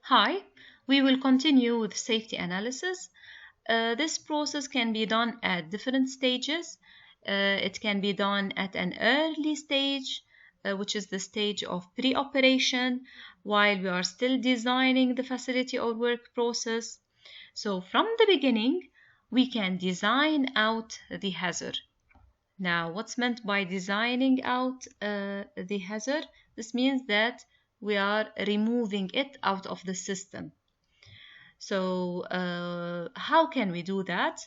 Hi, we will continue with safety analysis. This process can be done at different stages. It can be done at an early stage, which is the stage of pre-operation, while we are still designing the facility or work process. So from the beginning, we can design out the hazard. Now, what's meant by designing out the hazard? This means that we are removing it out of the system. So, how can we do that?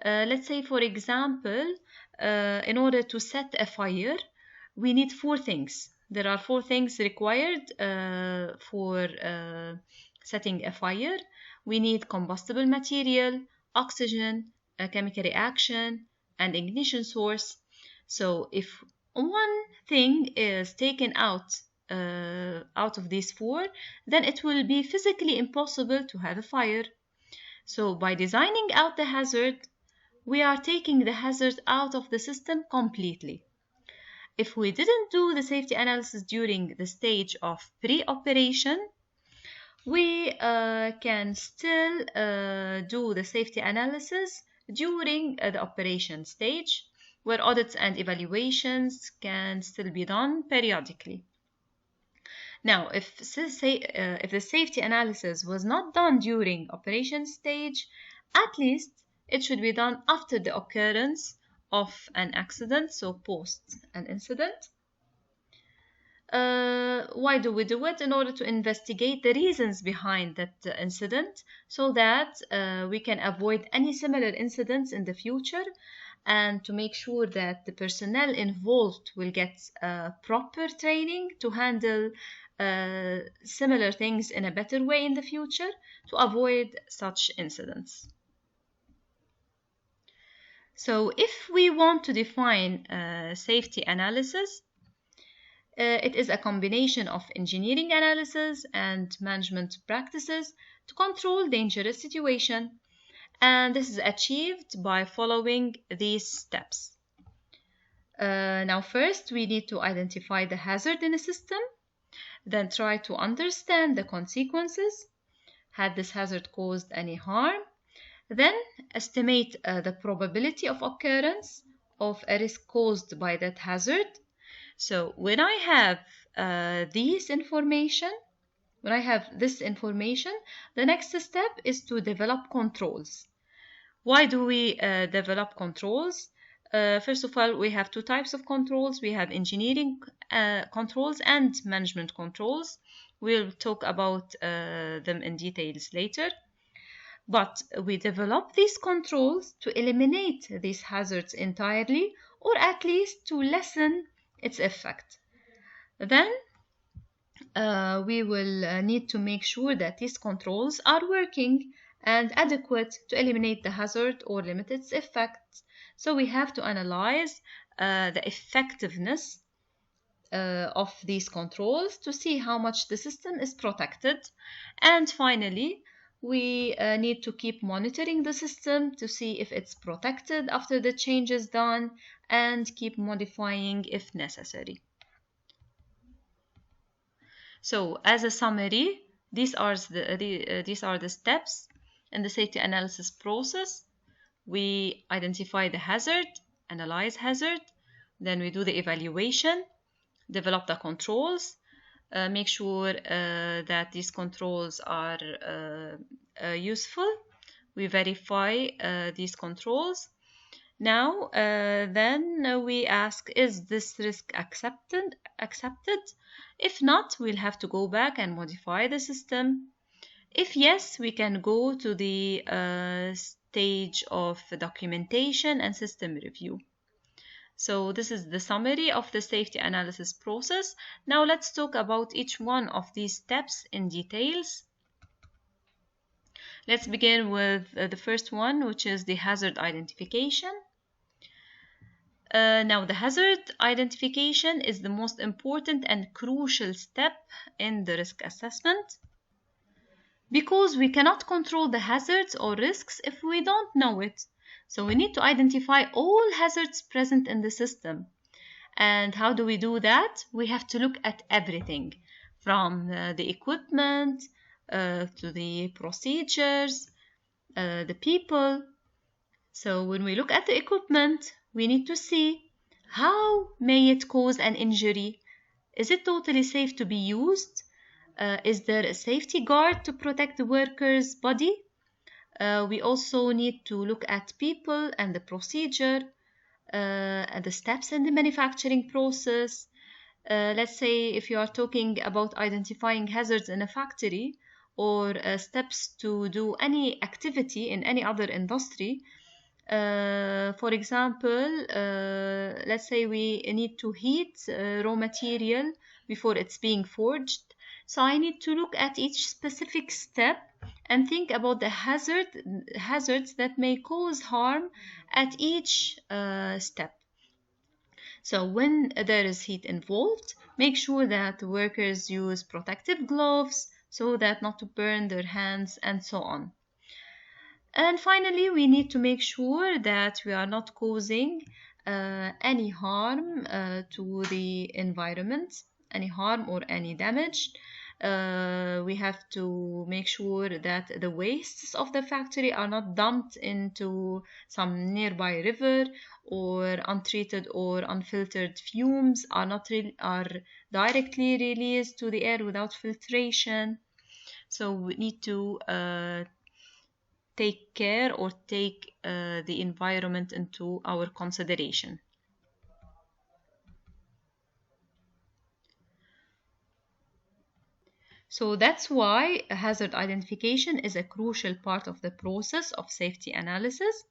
Let's say, for example, in order to set a fire, we need four things. There are four things required for setting a fire. We need combustible material, oxygen, a chemical reaction, and ignition source. So if one thing is taken out of these four, then it will be physically impossible to have a fire. So by designing out the hazard, we are taking the hazard out of the system completely. If we didn't do the safety analysis during the stage of pre-operation, we can still do the safety analysis during the operation stage, where audits and evaluations can still be done periodically. Now, if the safety analysis was not done during operation stage, at least it should be done after the occurrence of an accident, so post an incident. Why do we do it? In order to investigate the reasons behind that incident so that we can avoid any similar incidents in the future, and to make sure that the personnel involved will get proper training to handle similar things in a better way in the future to avoid such incidents. So if we want to define safety analysis, it is a combination of engineering analysis and management practices to control dangerous situations. And this is achieved by following these steps. Now, first, we need to identify the hazard in a system, then try to understand the consequences. Had this hazard caused any harm? Then estimate the probability of occurrence of a risk caused by that hazard. So when I have this information, the next step is to develop controls. Why do we develop controls? First of all, we have two types of controls. We have engineering controls and management controls. We'll talk about them in details later. But we develop these controls to eliminate these hazards entirely, or at least to lessen its effect. Then we will need to make sure that these controls are working and adequate to eliminate the hazard or limit its effects. So we have to analyze the effectiveness of these controls to see how much the system is protected. And finally, we need to keep monitoring the system to see if it's protected after the change is done, and keep modifying if necessary. So as a summary, these are the steps in the safety analysis process. We identify the hazard, analyze hazard, then we do the evaluation, develop the controls, make sure that these controls are useful. We verify these controls. Now, then we ask, is this risk accepted? If not, we'll have to go back and modify the system. If yes, we can go to the stage of documentation and system review. So this is the summary of the safety analysis process. Now let's talk about each one of these steps in details. Let's begin with the first one, which is the hazard identification. Now, the hazard identification is the most important and crucial step in the risk assessment, because we cannot control the hazards or risks if we don't know it. So we need to identify all hazards present in the system. And how do we do that? We have to look at everything, from the equipment, to the procedures, the people. So when we look at the equipment, we need to see how may it cause an injury. Is it totally safe to be used? Is there a safety guard to protect the worker's body? We also need to look at people and the procedure, and the steps in the manufacturing process. Let's say if you are talking about identifying hazards in a factory or steps to do any activity in any other industry. For example, let's say we need to heat raw material before it's being forged. So I need to look at each specific step and think about the hazards that may cause harm at each step. So when there is heat involved, make sure that the workers use protective gloves so that not to burn their hands and so on. And finally, we need to make sure that we are not causing any harm to the environment, any harm or any damage. We have to make sure that the wastes of the factory are not dumped into some nearby river, or untreated or unfiltered fumes are directly released to the air without filtration. So we need to take care or take the environment into our consideration. So that's why hazard identification is a crucial part of the process of safety analysis.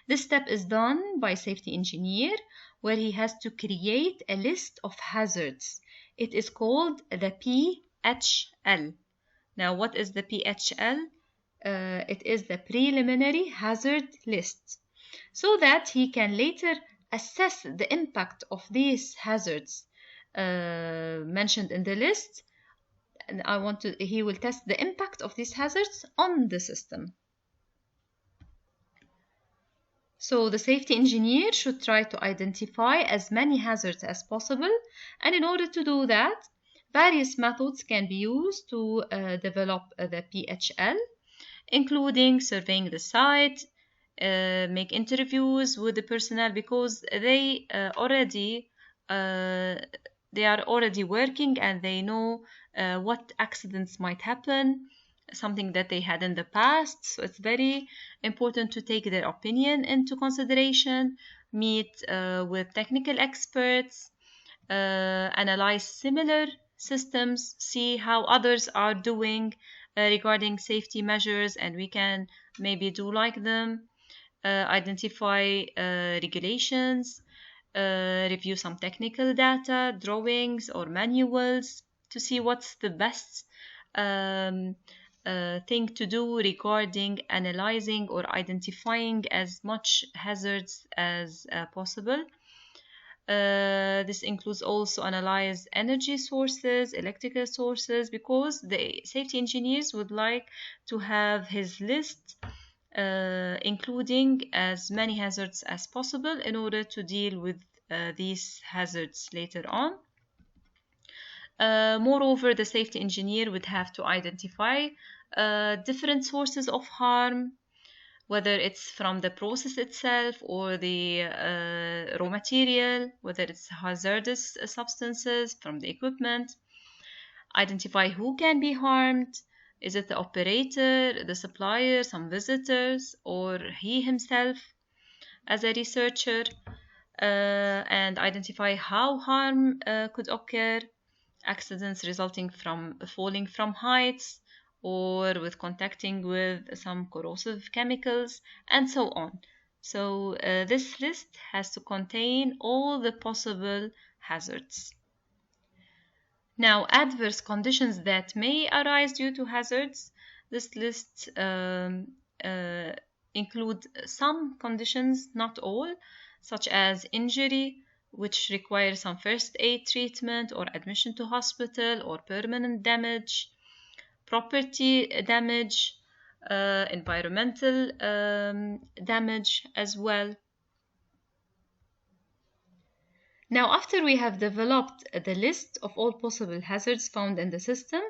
This step is done by safety engineer, where he has to create a list of hazards. It is called the PHL. Now, what is the PHL? It is the preliminary hazard list, so that he can later assess the impact of these hazards mentioned in the list. And he will test the impact of these hazards on the system. So the safety engineer should try to identify as many hazards as possible, and in order to do that, various methods can be used to develop the PHL, including surveying the site, make interviews with the personnel, because they are already working and they know what accidents might happen, something that they had in the past. So it's very important to take their opinion into consideration, meet with technical experts, analyze similar systems, see how others are doing regarding safety measures, and we can maybe do like them, identify regulations, review some technical data, drawings or manuals to see what's the best thing to do regarding analyzing or identifying as much hazards as possible. This includes also analyze energy sources, electrical sources, because the safety engineers would like to have his list including as many hazards as possible in order to deal with these hazards later on. Moreover, the safety engineer would have to identify different sources of harm, whether it's from the process itself or the raw material, whether it's hazardous substances from the equipment. Identify who can be harmed. Is it the operator, the supplier, some visitors, or he himself as a researcher? And identify how harm could occur, accidents resulting from falling from heights, or with contacting with some corrosive chemicals, and so on. So this list has to contain all the possible hazards. Now, adverse conditions that may arise due to hazards. This list include some conditions, not all, such as injury, which requires some first aid treatment or admission to hospital, or permanent damage, property damage, environmental damage as well. Now, after we have developed the list of all possible hazards found in the system,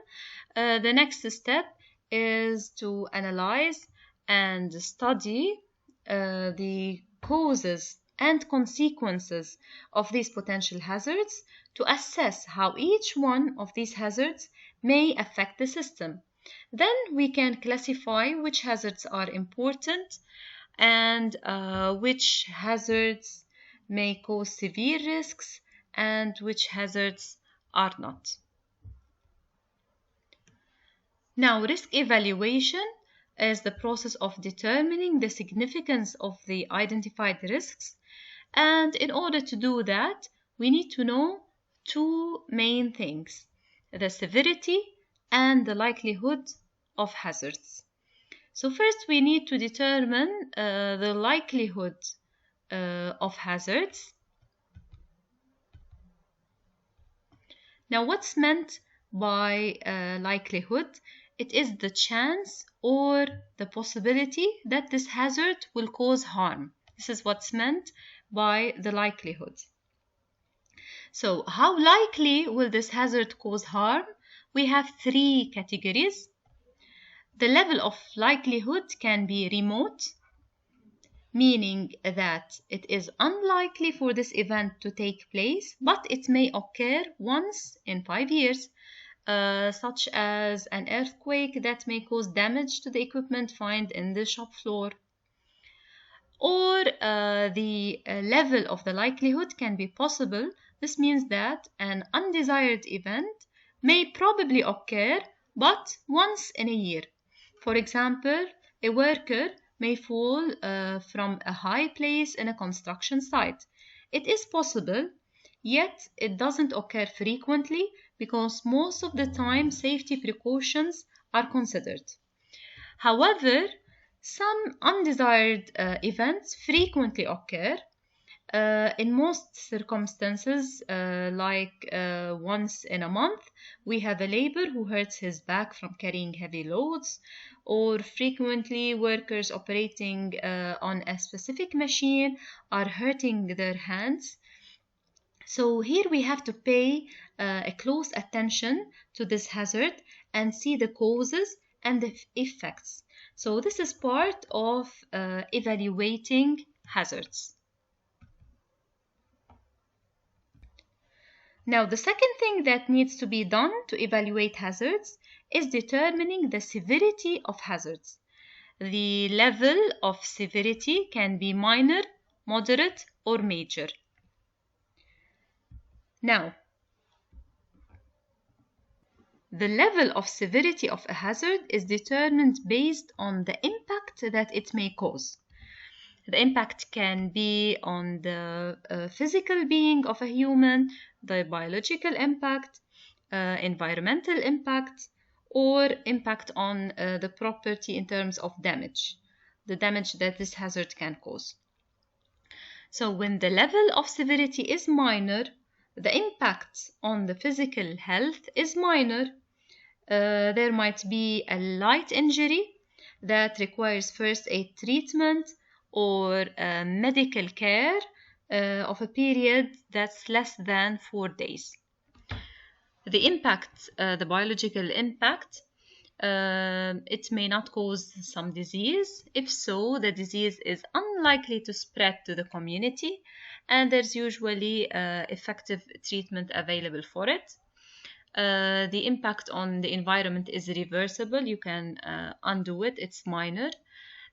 the next step is to analyze and study the causes and consequences of these potential hazards to assess how each one of these hazards may affect the system. Then we can classify which hazards are important and which hazards may cause severe risks and which hazards are not. Now, risk evaluation is the process of determining the significance of the identified risks. And in order to do that, we need to know two main things: the severity and the likelihood of hazards. So first we need to determine the likelihood of hazards. Now, what's meant by likelihood? It is the chance or the possibility that this hazard will cause harm. This is what's meant by the likelihood. So, how likely will this hazard cause harm? We have three categories. The level of likelihood can be remote, meaning that it is unlikely for this event to take place, but it may occur once in 5 years, such as an earthquake that may cause damage to the equipment found in the shop floor. Or the level of the likelihood can be possible. This means that an undesired event may probably occur, but once in a year. For example, a worker may fall from a high place in a construction site. It is possible, yet it doesn't occur frequently because most of the time safety precautions are considered. However, some undesired events frequently occur. In most circumstances, like once in a month, we have a laborer who hurts his back from carrying heavy loads, or frequently workers operating on a specific machine are hurting their hands. So here we have to pay a close attention to this hazard and see the causes and the effects. So this is part of evaluating hazards. Now, the second thing that needs to be done to evaluate hazards is determining the severity of hazards. The level of severity can be minor, moderate, or major. Now, the level of severity of a hazard is determined based on the impact that it may cause. The impact can be on the physical being of a human, the biological impact, environmental impact, or impact on the property in terms of damage, the damage that this hazard can cause. So when the level of severity is minor, the impact on the physical health is minor. There might be a light injury that requires first aid treatment or medical care of a period that's less than 4 days. The impact, the biological impact, it may not cause some disease. If so, the disease is unlikely to spread to the community, and there's usually effective treatment available for it. The impact on the environment is reversible. You can undo it. It's minor.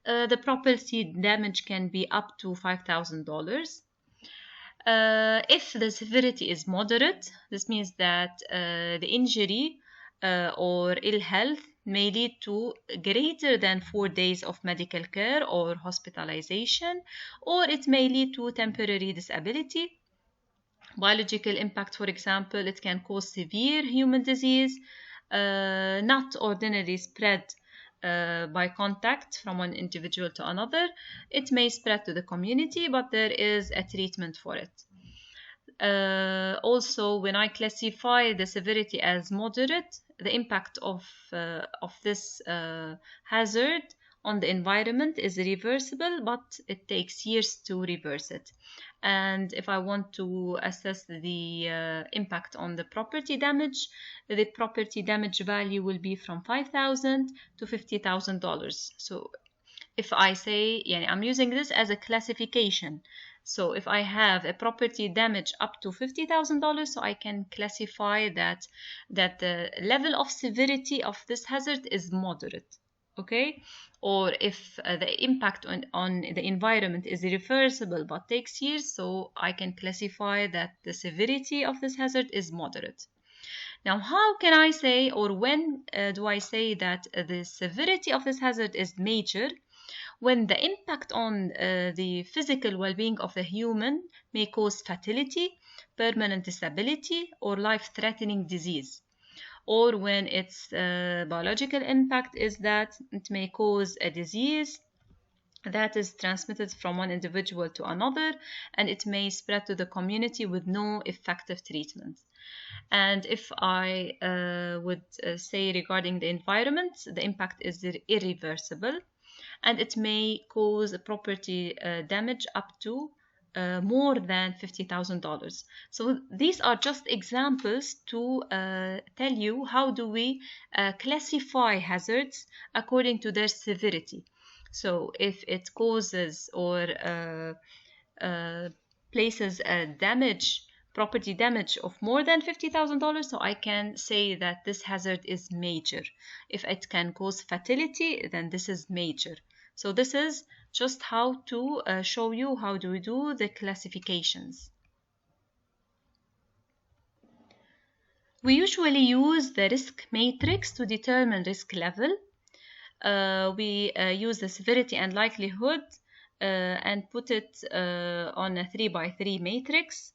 The property damage can be up to $5,000. If the severity is moderate, this means that the injury or ill health may lead to greater than 4 days of medical care or hospitalization, or it may lead to temporary disability. Biological impact, for example, it can cause severe human disease, not ordinarily spread by contact from one individual to another. It may spread to the community, but there is a treatment for it. Also, when I classify the severity as moderate, the impact of this hazard on the environment is reversible, but it takes years to reverse it. And if I want to assess the impact on the property damage, the property damage value will be from $5,000 to $50,000. So if I say, I'm using this as a classification. So if I have a property damage up to $50,000, so I can classify that the level of severity of this hazard is moderate. Okay, or if the impact on the environment is reversible but takes years, so I can classify that the severity of this hazard is moderate. Now, how can I say, or when do I say that the severity of this hazard is major? When the impact on the physical well-being of the human may cause fatality, permanent disability, or life-threatening disease. Or when its biological impact is that it may cause a disease that is transmitted from one individual to another, and it may spread to the community with no effective treatment. And if I would say regarding the environment, the impact is irreversible, and it may cause property damage up to more than $50,000. So these are just examples to tell you how do we classify hazards according to their severity. So if it causes or places a damage, property damage of more than $50,000, so I can say that this hazard is major. If it can cause fatality, then this is major. So this is just how to show you how do we do the classifications. We usually use the risk matrix to determine risk level. We use the severity and likelihood and put it on a 3x3 matrix.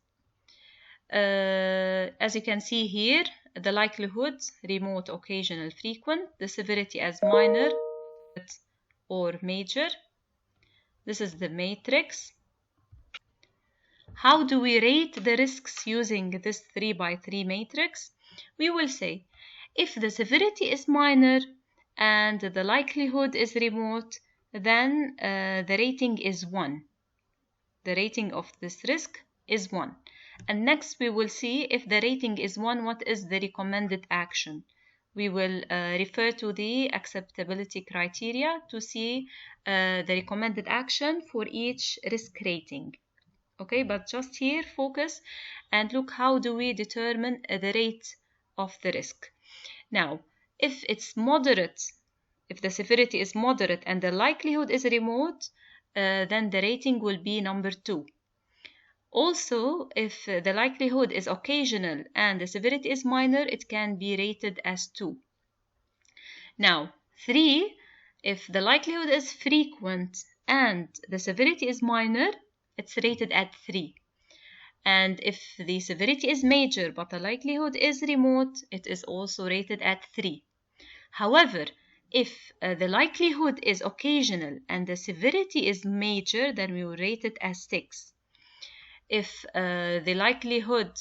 As you can see here, the likelihood, remote, occasional, frequent, the severity as minor or major. This is the matrix. How do we rate the risks using this 3x3 matrix? We will say, if the severity is minor and the likelihood is remote, then the rating is 1. The rating of this risk is 1. And next we will see if the rating is 1, what is the recommended action. We will refer to the acceptability criteria to see the recommended action for each risk rating. Okay, but just here focus and look how do we determine the rate of the risk. Now, if it's moderate, if the severity is moderate and the likelihood is remote, then the rating will be number 2. Also, if the likelihood is occasional and the severity is minor, it can be rated as 2. Now, 3, if the likelihood is frequent and the severity is minor, it's rated at 3. And if the severity is major but the likelihood is remote, it is also rated at 3. However, if the likelihood is occasional and the severity is major, then we will rate it as 6. If the likelihood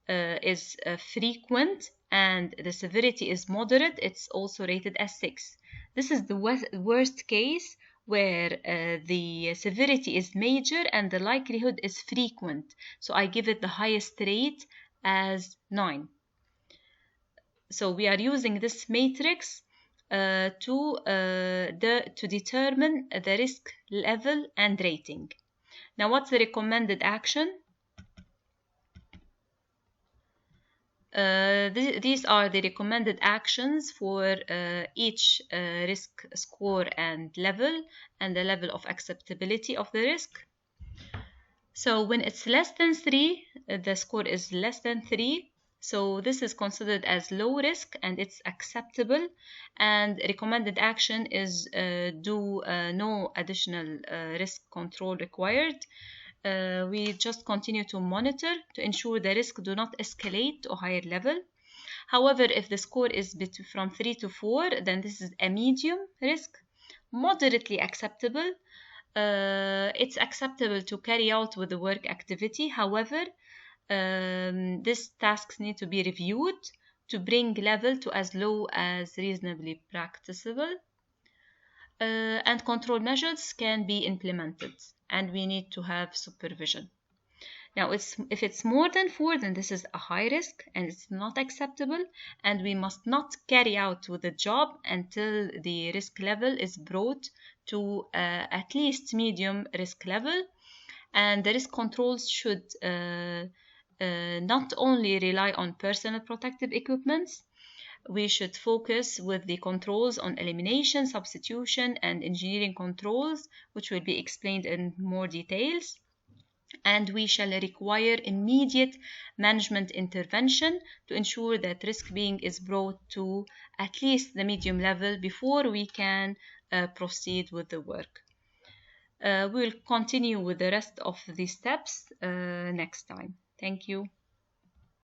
is frequent and the severity is moderate, it's also rated as 6. This is the worst case where the severity is major and the likelihood is frequent. So I give it the highest rate as 9. So we are using this matrix to determine the risk level and rating. Now, what's the recommended action? These are the recommended actions for each risk score and level, and the level of acceptability of the risk. So when it's less than 3, the score is less than 3. So this is considered as low risk and it's acceptable, and recommended action is do no additional risk control required. We just continue to monitor to ensure the risk do not escalate to a higher level. However, if the score is from 3 to 4, then this is a medium risk, moderately acceptable. It's acceptable to carry out with the work activity. However, these tasks need to be reviewed to bring level to as low as reasonably practicable. and control measures can be implemented, and we need to have supervision. Now, if it's more than 4, then this is a high risk and it's not acceptable, and we must not carry out with the job until the risk level is brought to at least medium risk level. And the risk controls should not only rely on personal protective equipments. We should focus with the controls on elimination, substitution, and engineering controls, which will be explained in more details. And we shall require immediate management intervention to ensure that risk being is brought to at least the medium level before we can proceed with the work. We'll continue with the rest of the steps next time. Thank you.